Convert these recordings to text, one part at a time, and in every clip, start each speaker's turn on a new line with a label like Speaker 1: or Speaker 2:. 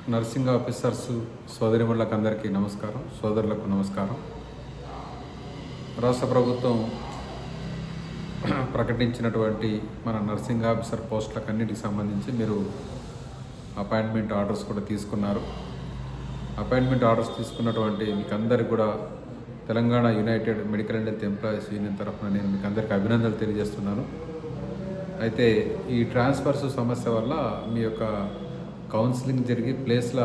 Speaker 1: Nursing officers సోదరిమణులకు అందరికీ నమస్కారం, సోదరులకు నమస్కారం. రాష్ట్ర ప్రభుత్వం ప్రకటించినటువంటి మన నర్సింగ్ ఆఫీసర్ పోస్టులకు అన్నిటికి సంబంధించి మీరు అపాయింట్మెంట్ ఆర్డర్స్ కూడా తీసుకున్నారు. అపాయింట్మెంట్ ఆర్డర్స్ తీసుకున్నటువంటి మీకు అందరికి కూడా Telangana United medical and health employees union తరఫున నేను మీకు అందరికీ అభినందనలు తెలియజేస్తున్నాను. అయితే ఈ ట్రాన్స్ఫర్స్ సమస్య వల్ల మీ యొక్క కౌన్సిలింగ్ జరిగి ప్లేస్ల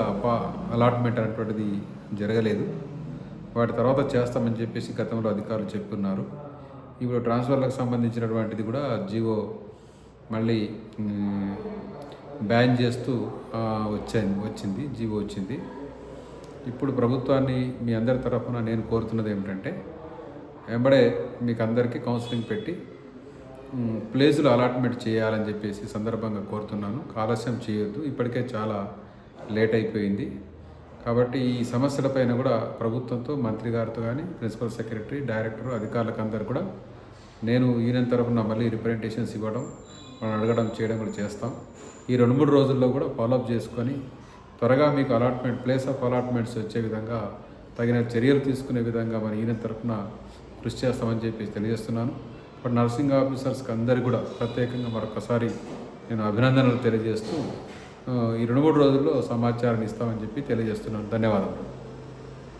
Speaker 1: అలాట్మెంట్ అనేటువంటిది జరగలేదు. వాటి తర్వాత చేస్తామని చెప్పేసి గతంలో అధికారులు చెప్పున్నారు. ఇప్పుడు ట్రాన్స్ఫర్లకు సంబంధించినటువంటిది కూడా జీవో మళ్ళీ బ్యాన్ చేస్తూ వచ్చింది, జీవో వచ్చింది. ఇప్పుడు ప్రభుత్వాన్ని మీ అందరి తరఫున నేను కోరుతున్నది ఏమిటంటే, వెంబడే మీకు అందరికీ కౌన్సిలింగ్ పెట్టి ప్లేసులు అలాట్మెంట్ చేయాలని చెప్పేసి సందర్భంగా కోరుతున్నాను. ఆలస్యం చేయొద్దు, ఇప్పటికే చాలా లేట్ అయిపోయింది. కాబట్టి ఈ సమస్యలపైన కూడా ప్రభుత్వంతో, మంత్రి గారితో కానీ, ప్రిన్సిపల్ సెక్రటరీ, డైరెక్టర్, అధికారులకు అందరు కూడా నేను యూనియన్ తరఫున మళ్ళీ రిప్రజెంటేషన్స్ ఇవ్వడం, మనం అడగడం, చేయడం కూడా చేస్తాం. ఈ 2-3 రోజుల్లో కూడా ఫాలోఅప్ చేసుకొని త్వరగా మీకు ప్లేస్ ఆఫ్ అలాట్మెంట్స్ వచ్చే విధంగా తగిన చర్యలు తీసుకునే విధంగా మన యూనియన్ తరఫున కృషి చేస్తామని చెప్పి తెలియజేస్తున్నాను. ఇప్పుడు నర్సింగ్ ఆఫీసర్స్కి అందరికీ కూడా ప్రత్యేకంగా మరొకసారి నేను అభినందనలు తెలియజేస్తూ ఈ 2-3 రోజుల్లో సమాచారాన్ని ఇస్తామని చెప్పి తెలియజేస్తున్నాను. ధన్యవాదాలు.